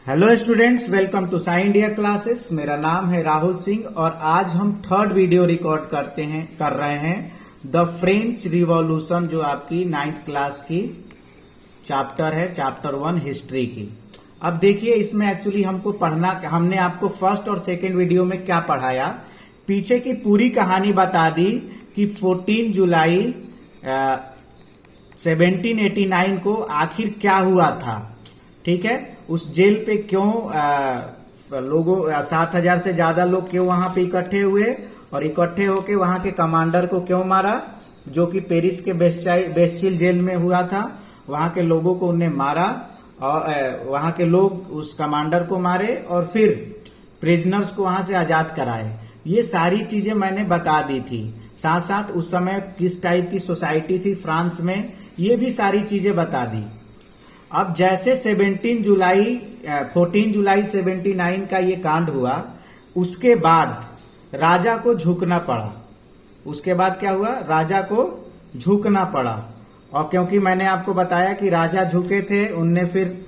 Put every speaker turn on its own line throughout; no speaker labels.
Hello students, welcome to Sai India classes. मेरा नाम है राहुल सिंह और आज हम थर्ड वीडियो रिकॉर्ड कर रहे हैं द फ्रेंच रिवॉल्यूशन, जो आपकी 9th क्लास की चैप्टर है, चैप्टर 1 हिस्ट्री की। अब देखिए, इसमें एक्चुअली हमको पढ़ना, हमने आपको फर्स्ट और सेकेंड वीडियो में क्या पढ़ाया, पीछे की पूरी कहानी बता दी कि 14 जुलाई 1789 को आखिर क्या हुआ था। ठीक है, उस जेल पे क्यों लोगों 7,000 से ज्यादा लोग क्यों वहां पे इकट्ठे हुए और इकट्ठे होके वहां के कमांडर को क्यों मारा, जो कि पेरिस के बेस्टिल जेल में हुआ था। वहां के लोगों को उन्हें मारा और वहां के लोग उस कमांडर को मारे और फिर प्रिजनर्स को वहां से आजाद कराए। ये सारी चीजें मैंने बता दी थी। साथ साथ उस समय किस टाइप की सोसाइटी थी फ्रांस में, ये भी सारी चीजें बता दी। अब जैसे 14 जुलाई 79 का ये कांड हुआ, उसके बाद राजा को झुकना पड़ा। उसके बाद क्या हुआ, राजा को झुकना पड़ा। और क्योंकि मैंने आपको बताया कि राजा झुके थे, उनने फिर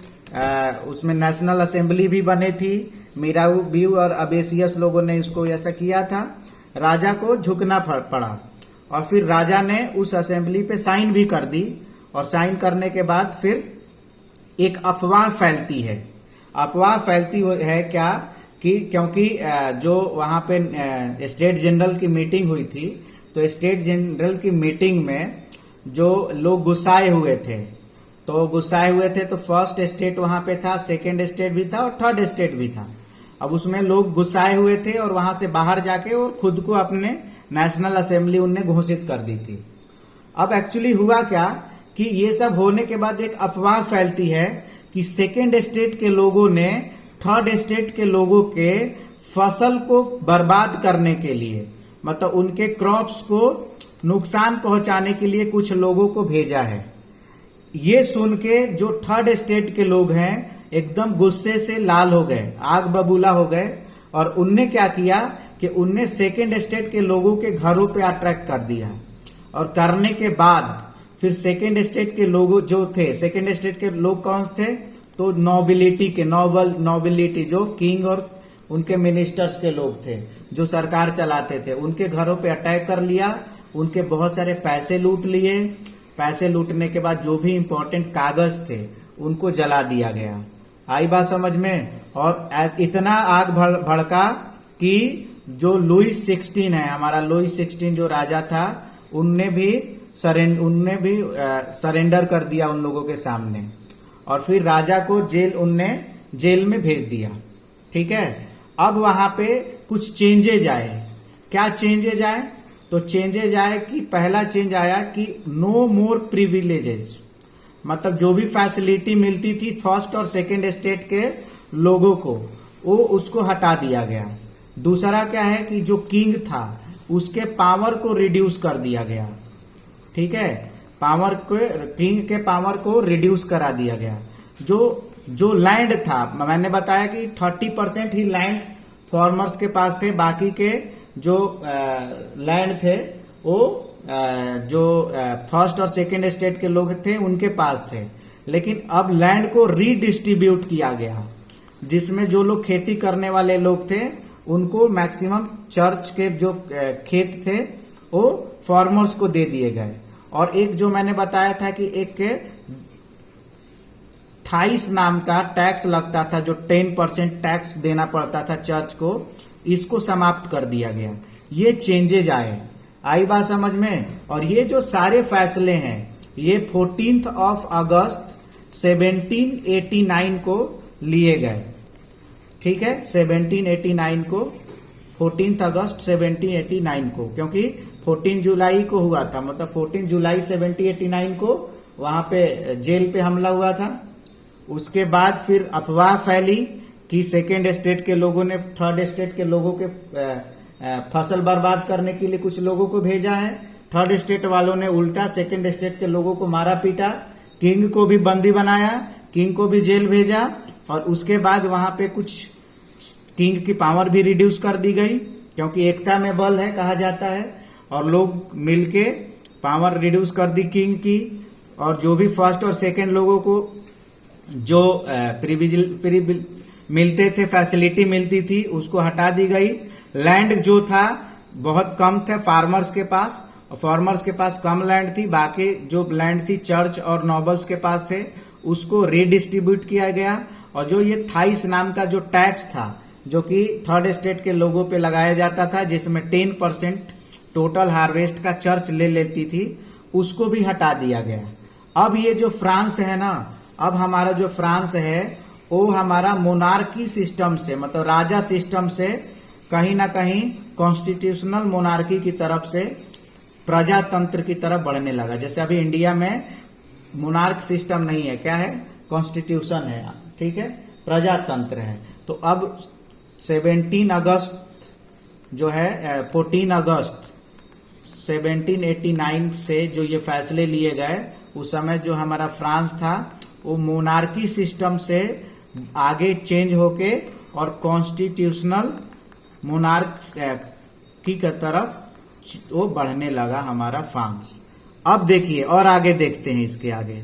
उसमें नेशनल असेंबली भी बने थी। मिराबेऊ और अबेसियस लोगों ने इसको ऐसा किया था। राजा को झुकना पड़ा और फिर राजा ने उस असेंबली पे साइन भी कर दी। और साइन करने के बाद फिर एक अफवाह फैलती है। अफवाह फैलती है क्या कि क्योंकि जो वहां पे स्टेट जनरल की मीटिंग हुई थी, तो स्टेट जनरल की मीटिंग में जो लोग गुस्साए हुए थे, तो फर्स्ट स्टेट वहां पे था, सेकेंड स्टेट भी था और थर्ड स्टेट भी था। अब उसमें लोग गुस्साए हुए थे और वहां से बाहर जाके और खुद को अपने नेशनल असेंबली उनने घोषित कर दी थी। अब एक्चुअली हुआ क्या कि ये सब होने के बाद एक अफवाह फैलती है कि सेकेंड स्टेट के लोगों ने थर्ड स्टेट के लोगों के फसल को बर्बाद करने के लिए, मतलब उनके क्रॉप्स को नुकसान पहुंचाने के लिए कुछ लोगों को भेजा है। ये सुन के जो थर्ड स्टेट के लोग हैं एकदम गुस्से से लाल हो गए, आग बबूला हो गए। और उनने क्या किया कि उनने सेकेंड स्टेट के लोगों के घरों पे अटैक कर दिया। और करने के बाद फिर सेकेंड स्टेट के लोग जो थे, सेकेंड स्टेट के लोग कौन थे, तो नोबिलिटी जो किंग और उनके मिनिस्टर्स के लोग थे, जो सरकार चलाते थे, उनके घरों पे अटैक कर लिया। उनके बहुत सारे पैसे लूट लिए। पैसे लूटने के बाद जो भी इंपॉर्टेंट कागज थे उनको जला दिया गया। आई बात समझ में। और इतना आग भड़का कि जो लुईस 16 है, हमारा लुईस 16 जो राजा था, उनने भी सरेंडर कर दिया उन लोगों के सामने। और फिर राजा को जेल में भेज दिया। ठीक है, अब वहां पे कुछ चेंजेज आए। क्या चेंजेज आए, तो चेंजेज आए कि पहला चेंज आया कि नो मोर प्रिविलेजेस, मतलब जो भी फैसिलिटी मिलती थी फर्स्ट और सेकेंड स्टेट के लोगों को, वो उसको हटा दिया गया। दूसरा क्या है कि जो किंग था उसके पावर को रिड्यूस कर दिया गया। ठीक है, किंग के पावर को रिड्यूस करा दिया गया। जो लैंड था, मैंने बताया कि 30% ही लैंड फार्मर्स के पास थे, बाकी के जो लैंड थे वो जो फर्स्ट और सेकेंड स्टेट के लोग थे उनके पास थे। लेकिन अब लैंड को रीडिस्ट्रीब्यूट किया गया, जिसमें जो लोग खेती करने वाले लोग थे उनको मैक्सिमम चर्च के जो खेत थे वो फार्मर्स को दे दिए गए। और एक जो मैंने बताया था कि एक थाइस नाम का टैक्स लगता था, जो 10% टैक्स देना पड़ता था चर्च को, इसको समाप्त कर दिया गया। ये चेंजेज आए। आई बात समझ में। और ये जो सारे फैसले हैं ये 14 अगस्त 1789 को लिए गए। ठीक है, 1789 को, 14 अगस्त 1789 को, क्योंकि 14 जुलाई को हुआ था, मतलब 14 जुलाई 1789 को वहां पे जेल पे हमला हुआ था। उसके बाद फिर अफवाह फैली कि सेकेंड स्टेट के लोगों ने थर्ड स्टेट के लोगों के फसल बर्बाद करने के लिए कुछ लोगों को भेजा है। थर्ड स्टेट वालों ने उल्टा सेकेंड स्टेट के लोगों को मारा पीटा, किंग को भी बंदी बनाया, किंग को भी जेल भेजा। और उसके बाद वहां पे कुछ किंग की पावर भी रिड्यूस कर दी गई, क्योंकि एकता में बल है कहा जाता है। और लोग मिलके पावर रिड्यूस कर दी किंग की। और जो भी फर्स्ट और सेकेंड लोगों को जो मिलते थे, फैसिलिटी मिलती थी, उसको हटा दी गई। लैंड जो था बहुत कम थे फार्मर्स के पास, और फार्मर्स के पास कम लैंड थी, बाकी जो लैंड थी चर्च और नॉबल्स के पास थे, उसको रीडिस्ट्रीब्यूट किया गया। और जो ये थाइस नाम का जो टैक्स था, जो कि थर्ड स्टेट के लोगों पे लगाया जाता था, जिसमें 10% टोटल हार्वेस्ट का चर्च ले लेती थी, उसको भी हटा दिया गया। अब ये जो फ्रांस है ना, अब हमारा जो फ्रांस है वो हमारा मोनार्की सिस्टम से, मतलब राजा सिस्टम से कहीं ना कहीं कॉन्स्टिट्यूशनल मोनार्की की तरफ से प्रजातंत्र की तरफ बढ़ने लगा। जैसे अभी इंडिया में मोनार्क सिस्टम नहीं है, क्या है, कॉन्स्टिट्यूशन है, ठीक है, प्रजातंत्र है। तो अब 17 अगस्त जो है 14 अगस्त 1789 से जो ये फैसले लिए गए, उस समय जो हमारा फ्रांस था वो मोनार्की सिस्टम से आगे चेंज होके और कॉन्स्टिट्यूशनल मोनार्की की तरफ वो बढ़ने लगा हमारा फ्रांस। अब देखिए और आगे देखते हैं इसके आगे।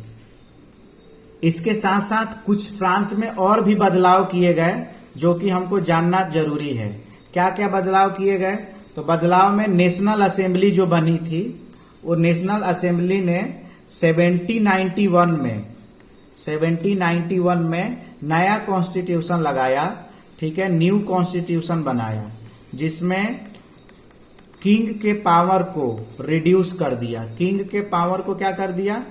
इसके साथ साथ कुछ फ्रांस में और भी बदलाव किए गए जो कि हमको जानना जरूरी है। क्या क्या बदलाव किए गए? तो बदलाव में नेशनल असेंबली जो बनी थी, वो नेशनल असेंबली ने 1791 में नया कॉन्स्टिट्यूशन लगाया, ठीक है, न्यू कॉन्स्टिट्यूशन बनाया, जिसमें किंग के पावर को रिड्यूस कर दिया। किंग के पावर को क्या कर दिया?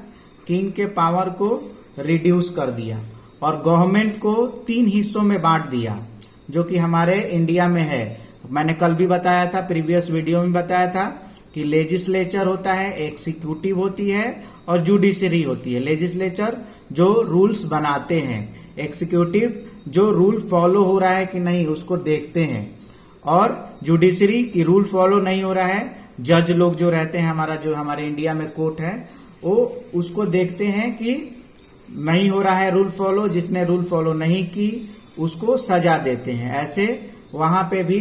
किंग के पावर को रिड्यूस कर दिया और गवर्नमेंट को 3 हिस्सों में बांट दिया, जो कि हमारे इंडिया में है। मैंने कल भी बताया था, प्रीवियस वीडियो में बताया था कि लेजिस्लेचर होता है, एक्सिक्यूटिव होती है और जुडिशरी होती है। लेजिस्लेचर जो रूल्स बनाते हैं, एक्सिक्यूटिव जो रूल फॉलो हो रहा है कि नहीं उसको देखते हैं, और जुडिशरी की रूल फॉलो नहीं हो रहा है, जज लोग जो रहते हैं, हमारा जो हमारे इंडिया में कोर्ट है, वो उसको देखते हैं कि नहीं हो रहा है रूल फॉलो, जिसने रूल फॉलो नहीं की उसको सजा देते हैं। ऐसे वहां पे भी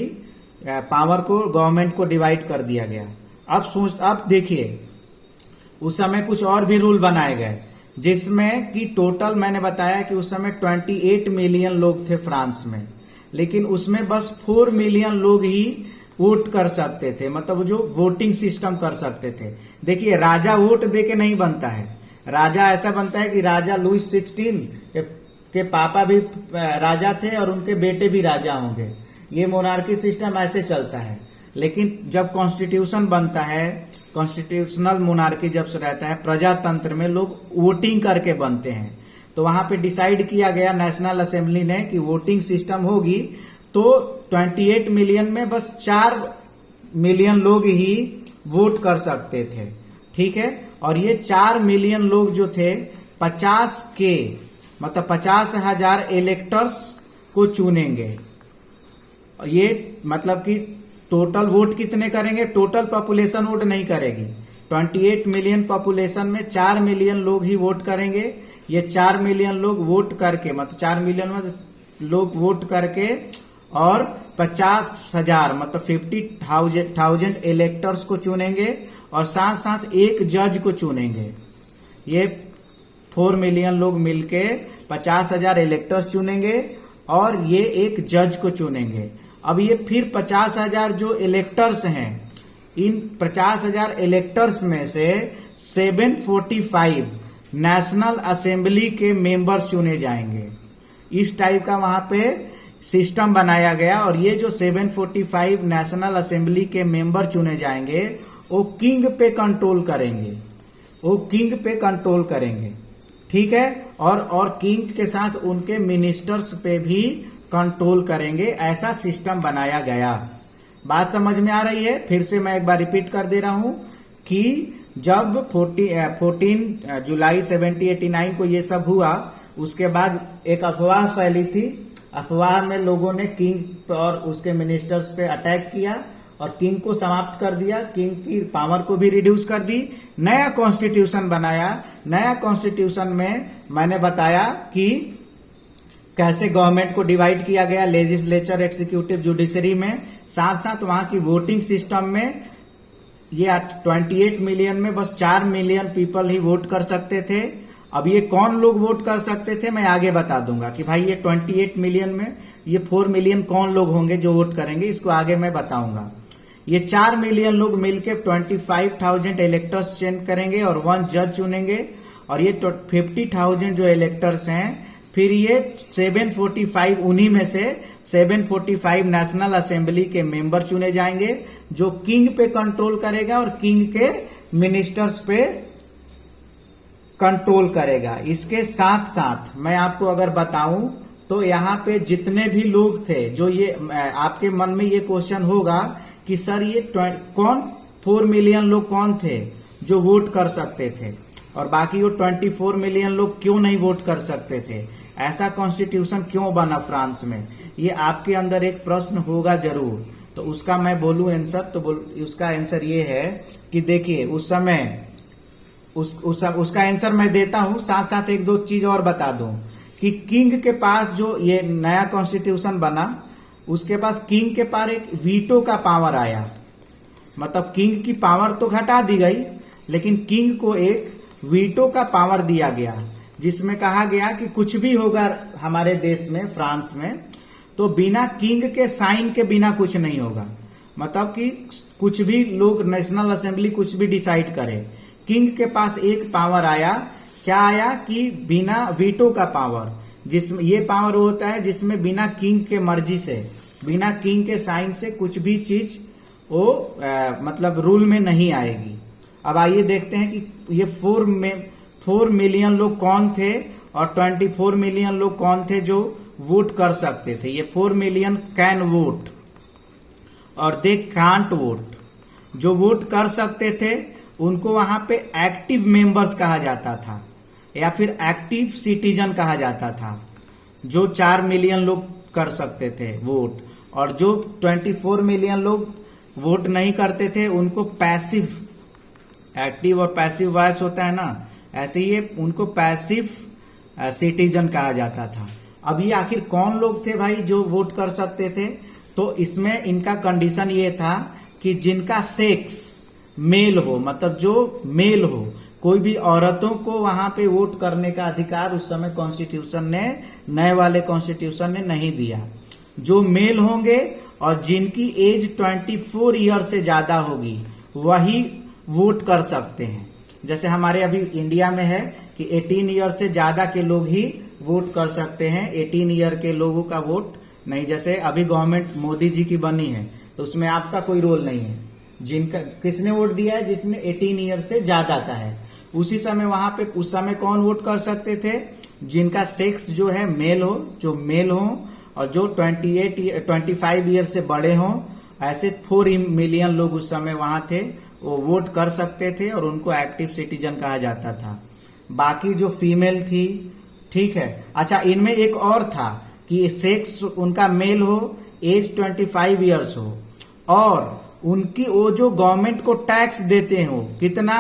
पावर को, गवर्नमेंट को डिवाइड कर दिया गया। अब देखिए उस समय कुछ और भी रूल बनाए गए, जिसमें कि टोटल मैंने बताया कि उस समय 28 मिलियन लोग थे फ्रांस में, लेकिन उसमें बस 4 मिलियन लोग ही वोट कर सकते थे, मतलब जो वोटिंग सिस्टम कर सकते थे। देखिए राजा वोट देके नहीं बनता है, राजा ऐसा बनता है कि राजा लुइस 16 के पापा भी राजा थे और उनके बेटे भी राजा होंगे। ये मोनार्की सिस्टम ऐसे चलता है। लेकिन जब कॉन्स्टिट्यूशन बनता है, कॉन्स्टिट्यूशनल मोनार्की जब से रहता है, प्रजातंत्र में लोग वोटिंग करके बनते हैं। तो वहां पे डिसाइड किया गया नेशनल असेंबली ने कि वोटिंग सिस्टम होगी, तो 28 मिलियन में बस 4 मिलियन लोग ही वोट कर सकते थे, ठीक है। और ये 4 मिलियन लोग जो थे 50,000 इलेक्टर्स को चुनेंगे। ये मतलब कि टोटल वोट कितने करेंगे? टोटल पॉपुलेशन वोट नहीं करेगी। 28 मिलियन पॉपुलेशन में 4 मिलियन लोग ही वोट करेंगे। ये 4 मिलियन लोग वोट करके, मतलब 4 मिलियन में लोग वोट करके और 50,000 मतलब 50,000 इलेक्टर्स को चुनेंगे और साथ साथ एक जज को चुनेंगे। ये 4 मिलियन लोग मिलके 50,000 इलेक्टर्स चुनेंगे और ये एक जज को चुनेंगे। अब ये फिर 50,000 जो इलेक्टर्स हैं, इन 50,000 इलेक्टर्स में से 745 नेशनल असेंबली के मेंबर्स चुने जाएंगे। इस टाइप का वहां पे सिस्टम बनाया गया। और ये जो 745 नेशनल असेंबली के मेंबर चुने जाएंगे, वो किंग पे कंट्रोल करेंगे, ठीक है। और किंग के साथ उनके मिनिस्टर्स पे भी कंट्रोल करेंगे। ऐसा सिस्टम बनाया गया। बात समझ में आ रही है? फिर से मैं एक बार रिपीट कर दे रहा हूं कि जब 14 जुलाई 1789 को ये सब हुआ, उसके बाद एक अफवाह फैली थी। अफवाह में लोगों ने किंग और उसके मिनिस्टर्स पे अटैक किया और किंग को समाप्त कर दिया, किंग की पावर को भी रिड्यूस कर दी। नया कॉन्स्टिट्यूशन बनाया। नया कॉन्स्टिट्यूशन में मैंने बताया कि कैसे गवर्नमेंट को डिवाइड किया गया, लेजिस्लेचर, एक्सिक्यूटिव, जुडिशरी में। साथ साथ वहां की वोटिंग सिस्टम में ये 28 मिलियन में बस 4 मिलियन पीपल ही वोट कर सकते थे अब ये कौन लोग वोट कर सकते थे मैं आगे बता दूंगा कि भाई ये 28 मिलियन में ये 4 मिलियन कौन लोग होंगे जो वोट करेंगे, इसको आगे मैं बताऊंगा। ये 4 मिलियन लोग मिलकर 25,000 इलेक्टर्स चेंज करेंगे और 1 जज चुनेंगे, और ये 50,000 जो इलेक्टर्स हैं फिर ये 745 उन्हीं में से 745 नेशनल असेंबली के मेंबर चुने जाएंगे जो किंग पे कंट्रोल करेगा और किंग के मिनिस्टर्स पे कंट्रोल करेगा। इसके साथ साथ मैं आपको अगर बताऊं तो यहाँ पे जितने भी लोग थे, जो ये आपके मन में ये क्वेश्चन होगा कि सर ये कौन 4 मिलियन लोग कौन थे जो वोट कर सकते थे और बाकी वो 24 मिलियन लोग क्यों नहीं वोट कर सकते थे, ऐसा कॉन्स्टिट्यूशन क्यों बना फ्रांस में, ये आपके अंदर एक प्रश्न होगा जरूर। तो उसका मैं बोलूं आंसर, तो उसका आंसर ये है कि देखिए उस समय उसका आंसर मैं देता हूं, साथ साथ एक दो चीज और बता दूं कि किंग के पास जो ये नया कॉन्स्टिट्यूशन बना, उसके पास किंग के पास एक वीटो का पावर आया। मतलब किंग की पावर तो घटा दी गई, लेकिन किंग को एक वीटो का पावर दिया गया, जिसमें कहा गया कि कुछ भी होगा हमारे देश में, फ्रांस में, तो बिना किंग के साइन के बिना कुछ नहीं होगा। मतलब कि कुछ भी लोग नेशनल असेंबली कुछ भी डिसाइड करे, किंग के पास एक पावर आया, क्या आया कि बिना वीटो का पावर, जिसमें ये पावर होता है जिसमें बिना किंग के मर्जी से, बिना किंग के साइन से कुछ भी चीज वो मतलब रूल में नहीं आएगी। अब आइए देखते हैं कि ये 4 मिलियन लोग कौन थे और 24 मिलियन लोग कौन थे जो वोट कर सकते थे। ये 4 मिलियन कैन वोट और दे कांट वोट। जो वोट कर सकते थे उनको वहां पे एक्टिव मेंबर्स कहा जाता था या फिर एक्टिव सिटीजन कहा जाता था। जो 4 मिलियन लोग कर सकते थे वोट, और जो 24 मिलियन लोग वोट नहीं करते थे उनको पैसिव, एक्टिव और पैसिव वॉइस होता है ना, ऐसे ही उनको पैसिव सिटीजन कहा जाता था। अब ये आखिर कौन लोग थे भाई जो वोट कर सकते थे, तो इसमें इनका कंडीशन ये था कि जिनका सेक्स मेल हो, मतलब जो मेल हो, कोई भी औरतों को वहां पे वोट करने का अधिकार उस समय कॉन्स्टिट्यूशन ने, नए वाले कॉन्स्टिट्यूशन ने नहीं दिया। जो मेल होंगे और जिनकी एज 24 ईयर से ज्यादा होगी वही वोट कर सकते हैं। जैसे हमारे अभी इंडिया में है कि 18 ईयर से ज्यादा के लोग ही वोट कर सकते हैं, 18 ईयर के लोगों का वोट नहीं। जैसे अभी गवर्नमेंट मोदी जी की बनी है तो उसमें आपका कोई रोल नहीं है, जिनका किसने वोट दिया है, जिसने 18 ईयर से ज्यादा का है। उसी समय वहां पे उस समय कौन वोट कर सकते थे, जिनका सेक्स जो है मेल हो, जो मेल हो और जो 25 ईयर से बड़े हो, ऐसे 4 मिलियन लोग उस समय वहां थे, वो वोट कर सकते थे और उनको एक्टिव सिटीजन कहा जाता था। बाकी जो फीमेल थी, ठीक है, अच्छा इनमें एक और था कि सेक्स उनका मेल हो, एज 25 ईयर्स हो, और उनकी वो जो गवर्नमेंट को टैक्स देते हो कितना,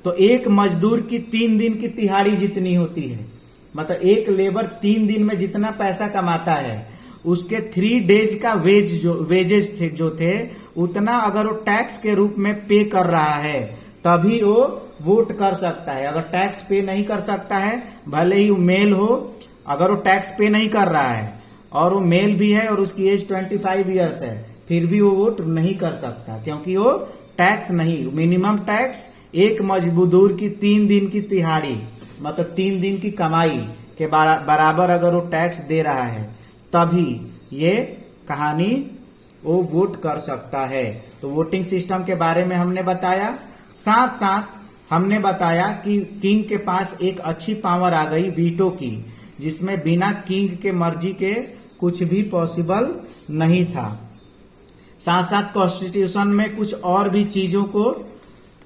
तो एक मजदूर की 3 दिन की तिहाड़ी जितनी होती है, मतलब एक लेबर 3 दिन में जितना पैसा कमाता है उसके 3 डेज का वेजेस थे जो थे, उतना अगर वो टैक्स के रूप में पे कर रहा है तभी वो वोट कर सकता है। अगर टैक्स पे नहीं कर सकता है, भले ही वो मेल हो, अगर वो टैक्स पे नहीं कर रहा है और वो मेल भी है और उसकी एज 25 ईयर्स है, फिर भी वो वोट नहीं कर सकता, क्योंकि वो टैक्स नहीं, मिनिमम टैक्स एक मजदूर की 3 दिन की तिहाड़ी, मतलब 3 दिन की कमाई के बराबर अगर वो टैक्स दे रहा है तभी ये कहानी वो वोट कर सकता है। तो वोटिंग सिस्टम के बारे में हमने बताया, साथ साथ हमने बताया कि किंग के पास एक अच्छी पावर आ गई वीटो की, जिसमें बिना किंग के मर्जी के कुछ भी पॉसिबल नहीं था। साथ साथ कॉन्स्टिट्यूशन में कुछ और भी चीजों को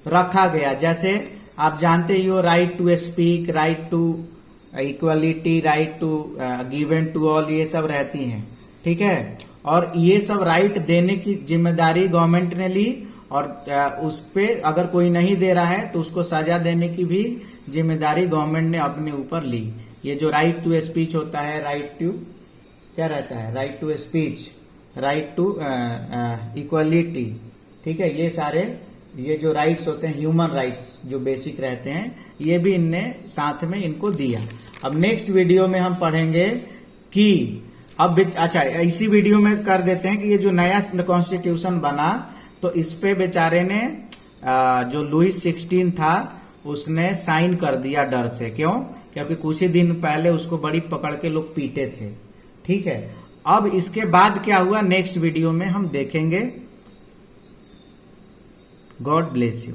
रखा गया, जैसे आप जानते ही हो, right to speak, right to equality, right to given to all, ये सब रहती हैं, ठीक है। और ये सब राइट देने की जिम्मेदारी गवर्नमेंट ने ली, और उस पे अगर कोई नहीं दे रहा है तो उसको सजा देने की भी जिम्मेदारी गवर्नमेंट ने अपने ऊपर ली। ये जो राइट टू स्पीच होता है, राइट टू क्या रहता है, right to speech, right to equality, ठीक है, ये सारे ये जो राइट्स होते हैं, ह्यूमन राइट्स जो बेसिक रहते हैं, ये भी इनने साथ में इनको दिया। अब नेक्स्ट वीडियो में हम पढ़ेंगे कि अब अच्छा इसी वीडियो में कर देते हैं कि ये जो नया कॉन्स्टिट्यूशन बना तो इस पे बेचारे ने जो लुईस 16 था उसने साइन कर दिया डर से। क्यों? क्योंकि कुछ ही दिन पहले उसको बड़ी पकड़ के लोग पीटे थे। ठीक है, अब इसके बाद क्या हुआ नेक्स्ट वीडियो में हम देखेंगे। God bless you.